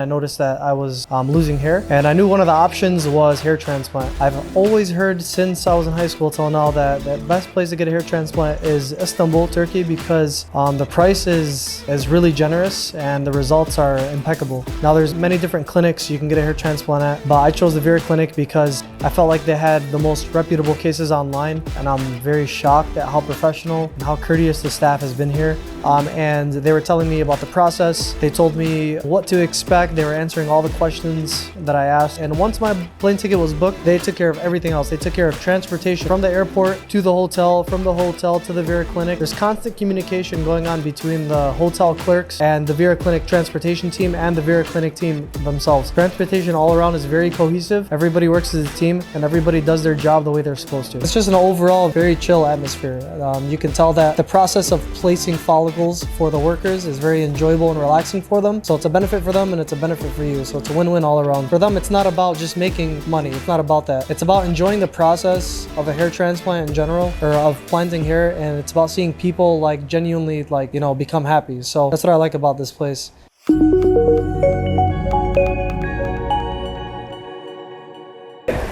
I noticed that I was losing hair, and I knew one of the options was hair transplant. I've always heard since I was in high school till now that the best place to get a hair transplant is Istanbul, Turkey, because the price is really generous and the results are impeccable. Now there's many different clinics you can get a hair transplant at, but I chose the Vera Clinic because I felt like they had the most reputable cases online, and I'm very shocked at how professional and how courteous the staff has been here. And they were telling me about the process. They told me what to expect. They were answering all the questions that I asked. And once my plane ticket was booked, they took care of everything else. They took care of transportation from the airport to the hotel, from the hotel to the Vera Clinic. There's constant communication going on between the hotel clerks and the Vera Clinic transportation team and the Vera Clinic team themselves. Transportation all around is very cohesive. Everybody works as a team and everybody does their job the way they're supposed to. It's just an overall very chill atmosphere. You can tell that the process of placing follicles for the workers is very enjoyable and relaxing for them. So it's a benefit for them and it's a benefit for you. So it's a win-win all around. For them, it's not about just making money. It's not about that. It's about enjoying the process of a hair transplant in general, or of planting hair, and it's about seeing people like genuinely become happy. So that's what I like about this place.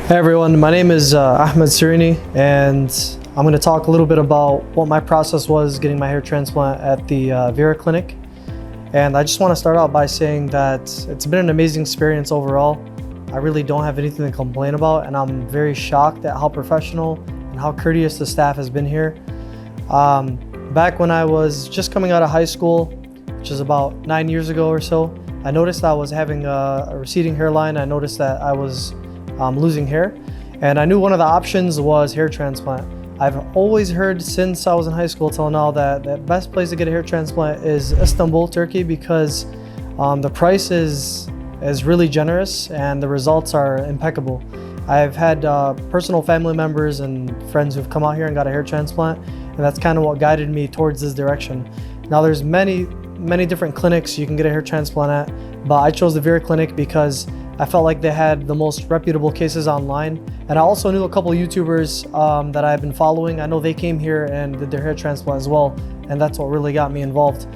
Hey everyone, my name is Ahmed Sareini, and I'm going to talk a little bit about what my process was getting my hair transplant at the Vera Clinic. And I just want to start out by saying that it's been an amazing experience overall. I really don't have anything to complain about, and I'm very shocked at how professional and how courteous the staff has been here. Back when I was just coming out of high school, which is about 9 years ago or so, I noticed I was having a receding hairline. I noticed that I was losing hair, and I knew one of the options was hair transplant. I've always heard since I was in high school till now that the best place to get a hair transplant is Istanbul, Turkey, because the price is really generous and the results are impeccable. I've had personal family members and friends who've come out here and got a hair transplant, and that's kind of what guided me towards this direction. Now there's many different clinics you can get a hair transplant at, but I chose the Vera Clinic because I felt like they had the most reputable cases online. And I also knew a couple of YouTubers that I've been following. I know they came here and did their hair transplant as well, and that's what really got me involved.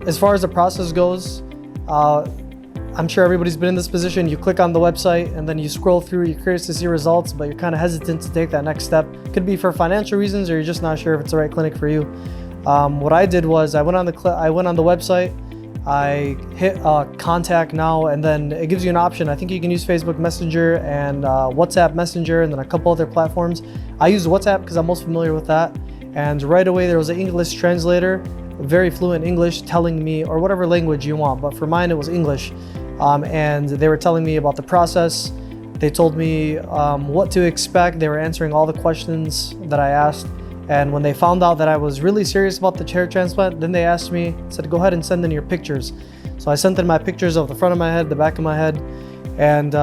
As far as the process goes, I'm sure everybody's been in this position. You click on the website and then you scroll through, you're curious to see results, but you're kind of hesitant to take that next step. Could be for financial reasons, or you're just not sure if it's the right clinic for you. What I did was I went on the website, I hit contact now, and then it gives you an option. I think you can use Facebook Messenger and WhatsApp Messenger, and then a couple other platforms. I use WhatsApp because I'm most familiar with that. And right away there was an English translator, very fluent English, telling me, or whatever language you want, but for mine it was English. And they were telling me about the process. They told me what to expect. They were answering all the questions that I asked. And when they found out that I was really serious about the hair transplant, then they asked me, said, go ahead and send in your pictures. So I sent in my pictures of the front of my head, the back of my head. And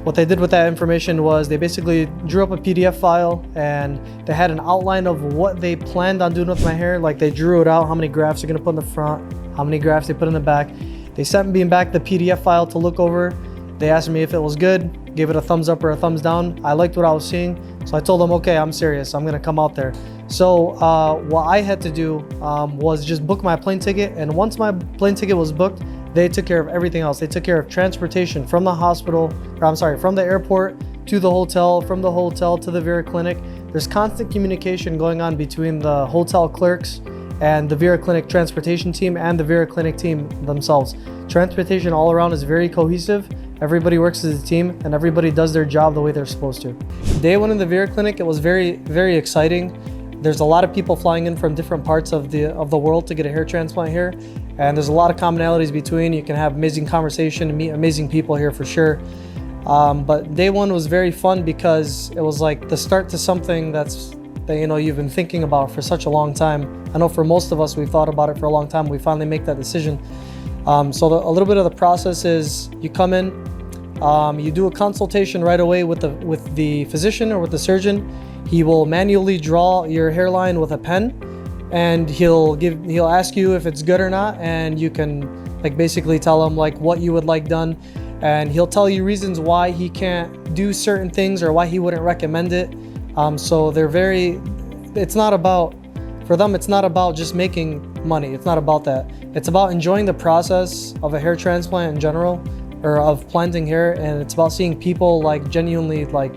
what they did with that information was they basically drew up a PDF file, and they had an outline of what they planned on doing with my hair. Like they drew it out, how many grafts they're gonna put in the front, how many grafts they put in the back. They sent me back the PDF file to look over. They asked me if it was good, gave it a thumbs up or a thumbs down. I liked what I was seeing, so I told them, okay, I'm serious, I'm gonna come out there. So what I had to do was just book my plane ticket, and once my plane ticket was booked, they took care of everything else. They took care of transportation from the from the airport to the hotel, from the hotel to the Vera Clinic. There's constant communication going on between the hotel clerks and the Vera Clinic transportation team and the Vera Clinic team themselves. Transportation all around is very cohesive. Everybody works as a team and everybody does their job the way they're supposed to. Day one in the Vera Clinic, it was very exciting. There's a lot of people flying in from different parts of the world to get a hair transplant here. And there's a lot of commonalities between. You can have amazing conversation and meet amazing people here for sure. But day one was very fun because it was like the start to something that you've been thinking about for such a long time. I know for most of us, we've thought about it for a long time. We finally make that decision. A little bit of the process is you come in, you do a consultation right away with the physician or with the surgeon. He will manually draw your hairline with a pen, and he'll ask you if it's good or not, and you can basically tell him what you would like done, and he'll tell you reasons why he can't do certain things or why he wouldn't recommend it. So for them, it's not about just making money. It's not about that. It's about enjoying the process of a hair transplant in general, or of planting hair, and it's about seeing people like genuinely like,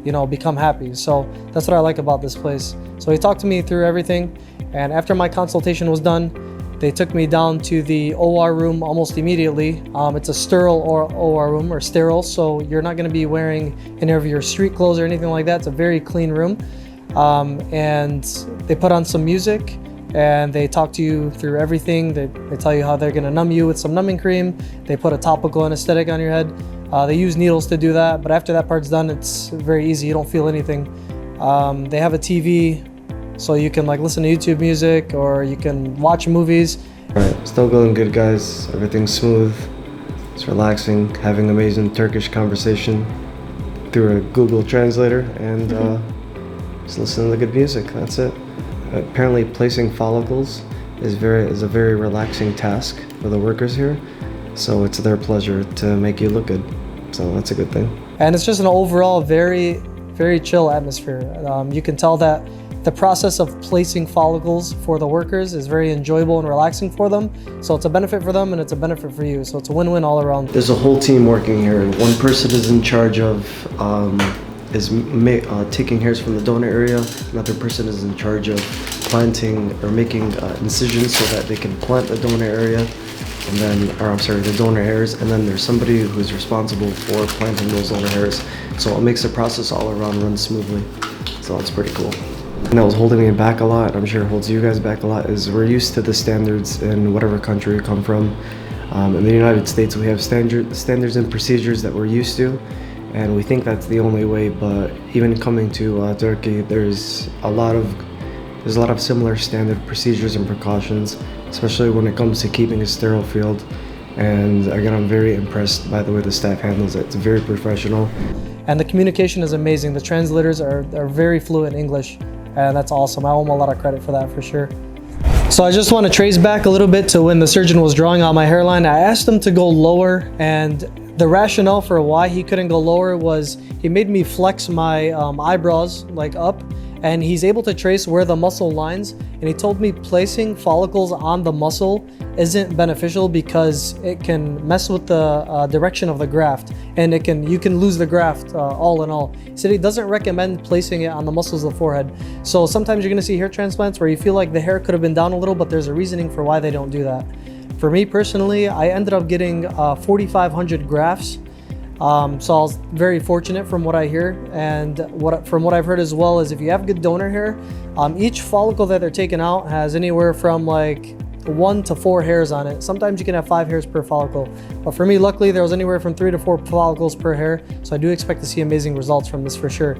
you know, become happy. So that's what I like about this place. So he talked to me through everything, and after my consultation was done, they took me down to the OR room almost immediately. It's a sterile OR room, or sterile, so you're not going to be wearing any of your street clothes or anything like that. It's a very clean room. And they put on some music, and they talk to you through everything. They tell you how they're going to numb you with some numbing cream. They put a topical anesthetic on your head. They use needles to do that, but after that part's done, it's very easy. You don't feel anything. They have a TV, so you can like listen to YouTube music, or you can watch movies. All right, still going good, guys. Everything's smooth. It's relaxing, having amazing Turkish conversation through a Google translator, and just listening to good music. That's it. Apparently, placing follicles is a very relaxing task for the workers here. So it's their pleasure to make you look good. So that's a good thing. And it's just an overall very, very chill atmosphere. You can tell that the process of placing follicles for the workers is very enjoyable and relaxing for them. So it's a benefit for them and it's a benefit for you. So it's a win-win all around. There's a whole team working here, and one person is in charge of taking hairs from the donor area. Another person is in charge of planting or making incisions so that they can plant the donor area, and then, the donor hairs. And then there's somebody who's responsible for planting those donor hairs. So it makes the process all around run smoothly. So it's pretty cool. And that was holding me back a lot. I'm sure it holds you guys back a lot. Is we're used to the standards in whatever country we come from. In the United States, we have standards and procedures that we're used to, and we think that's the only way. But even coming to Turkey, there's a lot of similar standard procedures and precautions, especially when it comes to keeping a sterile field. And again, I'm very impressed by the way the staff handles it. It's very professional. And the communication is amazing. The translators are very fluent in English, and that's awesome. I owe them a lot of credit for that, for sure. So I just want to trace back a little bit to when the surgeon was drawing on my hairline. I asked him to go lower, and the rationale for why he couldn't go lower was he made me flex my eyebrows like up, and he's able to trace where the muscle lines, and he told me placing follicles on the muscle isn't beneficial because it can mess with the direction of the graft, and you can lose the graft all in all. He said he doesn't recommend placing it on the muscles of the forehead. So sometimes you're going to see hair transplants where you feel like the hair could have been down a little, but there's a reasoning for why they don't do that. For me personally, I ended up getting 4,500 grafts. So I was very fortunate from what I hear, and from what I've heard as well is if you have good donor hair, each follicle that they're taking out has anywhere from like 1 to 4 hairs on it. Sometimes you can have 5 hairs per follicle, but for me, luckily, there was anywhere from 3 to 4 follicles per hair. So I do expect to see amazing results from this for sure.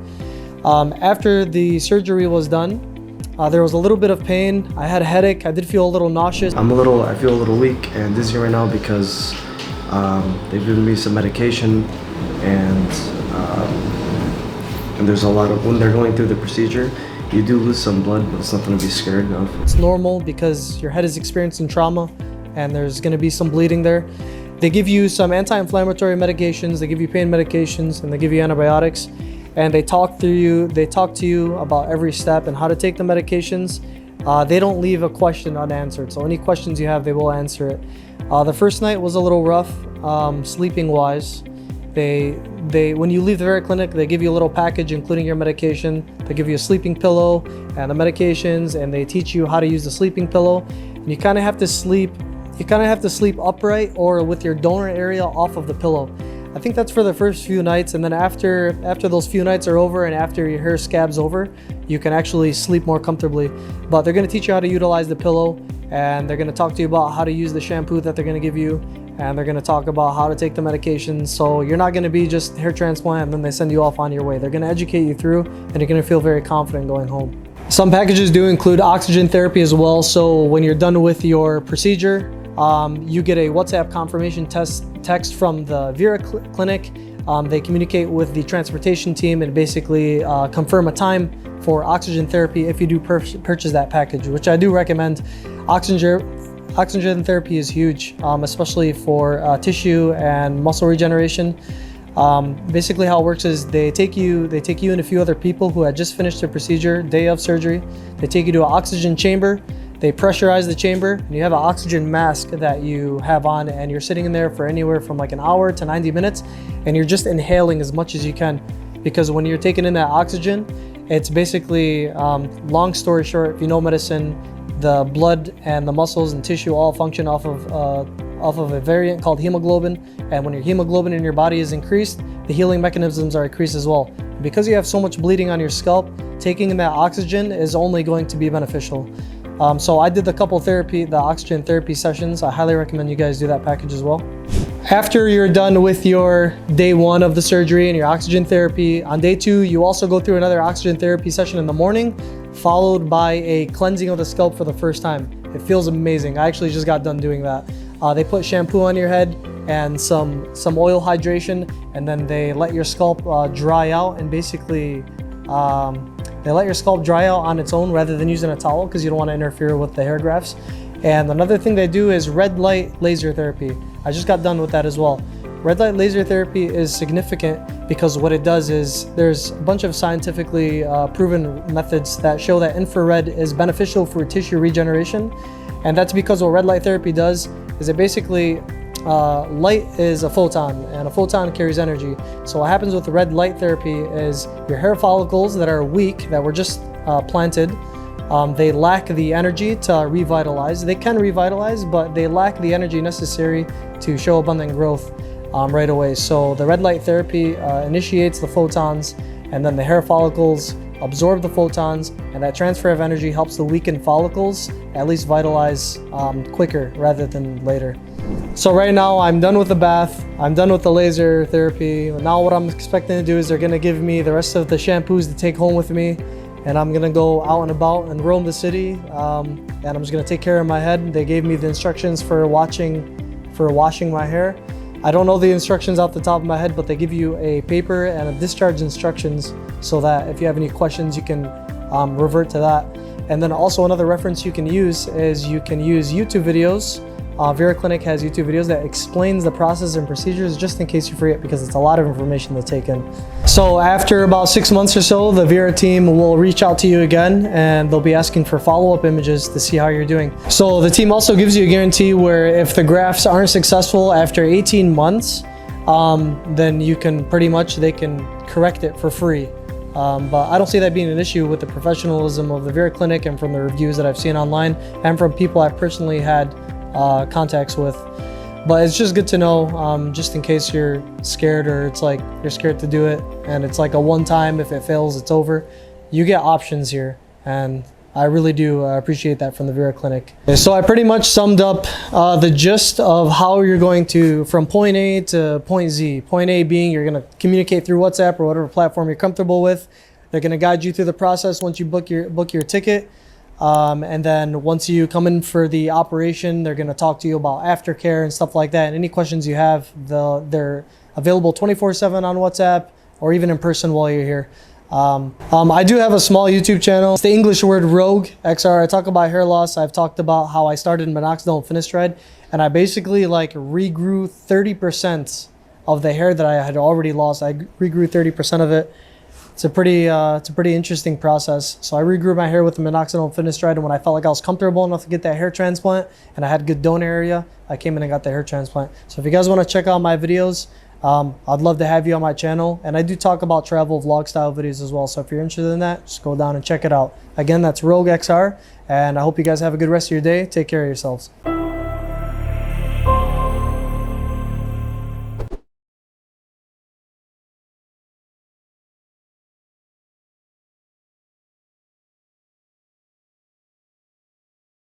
After the surgery was done, there was a little bit of pain. I had a headache. I did feel a little nauseous. I feel a little weak and dizzy right now because they've given me some medication, and there's a lot of, when they're going through the procedure, you do lose some blood, but it's nothing to be scared of. It's normal because your head is experiencing trauma, and there's going to be some bleeding there. They give you some anti-inflammatory medications, they give you pain medications, and they give you antibiotics, and they talk to you about every step and how to take the medications. They don't leave a question unanswered, so any questions you have, they will answer it. The first night was a little rough, sleeping wise. When you leave the Vera Clinic, they give you a little package including your medication. They give you a sleeping pillow and the medications, and they teach you how to use the sleeping pillow. And you kind of have to sleep upright or with your donor area off of the pillow. I think that's for the first few nights, and then after those few nights are over and after your hair scabs over, you can actually sleep more comfortably. But they're going to teach you how to utilize the pillow, and they're going to talk to you about how to use the shampoo that they're going to give you, and they're going to talk about how to take the medication. So you're not going to be just hair transplant and then they send you off on your way. They're going to educate you through, and you're going to feel very confident going home. Some packages do include oxygen therapy as well. So when you're done with your procedure, you get a WhatsApp confirmation text from the Vera Clinic. They communicate with the transportation team and basically confirm a time for oxygen therapy if you do purchase that package, which I do recommend. Oxygen therapy is huge, especially for tissue and muscle regeneration. Basically how it works is they take you and a few other people who had just finished their procedure, day of surgery. They take you to an oxygen chamber, They pressurize the chamber, and you have an oxygen mask that you have on, and you're sitting in there for anywhere from like an hour to 90 minutes, and you're just inhaling as much as you can. Because when you're taking in that oxygen, it's basically, long story short, if you know medicine, the blood and the muscles and tissue all function off of a variant called hemoglobin. And when your hemoglobin in your body is increased, the healing mechanisms are increased as well. Because you have so much bleeding on your scalp, taking in that oxygen is only going to be beneficial. So I did the oxygen therapy sessions. I highly recommend you guys do that package as well. After you're done with your day 1 of the surgery and your oxygen therapy, on day 2, you also go through another oxygen therapy session in the morning, followed by a cleansing of the scalp for the first time. It feels amazing. I actually just got done doing that. They put shampoo on your head and some oil hydration, and then they let your scalp dry out, and basically they let your scalp dry out on its own rather than using a towel, because you don't want to interfere with the hair grafts. And another thing they do is red light laser therapy. I just got done with that as well. Red light laser therapy is significant because what it does is there's a bunch of scientifically proven methods that show that infrared is beneficial for tissue regeneration. And that's because what red light therapy does is it basically, light is a photon, and a photon carries energy. So what happens with red light therapy is your hair follicles that are weak, that were just planted, they lack the energy to revitalize. They can revitalize, but they lack the energy necessary to show abundant growth right away. So the red light therapy initiates the photons, and then the hair follicles absorb the photons, and that transfer of energy helps the weakened follicles at least vitalize quicker rather than later. So right now I'm done with the bath, I'm done with the laser therapy. Now what I'm expecting to do is they're gonna give me the rest of the shampoos to take home with me, and I'm gonna go out and about and roam the city, and I'm just gonna take care of my head. They gave me the instructions for washing my hair. I don't know the instructions off the top of my head, but they give you a paper and a discharge instructions so that if you have any questions, you can revert to that. And then also another reference you can use is you can use YouTube videos. Vera Clinic has YouTube videos that explains the process and procedures, just in case you forget, because it's a lot of information to take in. So after about 6 months or so, the Vera team will reach out to you again, and they'll be asking for follow-up images to see how you're doing. So the team also gives you a guarantee where if the grafts aren't successful after 18 months, then you can they can correct it for free. But I don't see that being an issue with the professionalism of the Vera Clinic and from the reviews that I've seen online and from people I've personally had contacts with. But it's just good to know, just in case you're scared, or it's like you're scared to do it and it's like a one-time, if it fails it's over. You get options here, and I really do appreciate that from the Vera Clinic. So I pretty much summed up the gist of how you're going to from point A to point Z. Point A being you're going to communicate through WhatsApp or whatever platform you're comfortable with. They're going to guide you through the process once you book your ticket. And then once you come in for the operation, they're going to talk to you about aftercare and stuff like that. And any questions you have, they're available 24/7 on WhatsApp or even in person while you're here. I do have a small YouTube channel. It's the English word Rogue XR. I talk about hair loss. I've talked about how I started minoxidil and finasteride, and I basically like regrew 30% of the hair that I had already lost. I regrew 30% of it. It's a pretty interesting process. So I regrew my hair with the minoxidil and finasteride, and when I felt like I was comfortable enough to get that hair transplant and I had good donor area, I came in and got the hair transplant. So if you guys want to check out my videos, I'd love to have you on my channel. And I do talk about travel vlog style videos as well. So if you're interested in that, just go down and check it out. Again, that's Rogue XR, and I hope you guys have a good rest of your day. Take care of yourselves.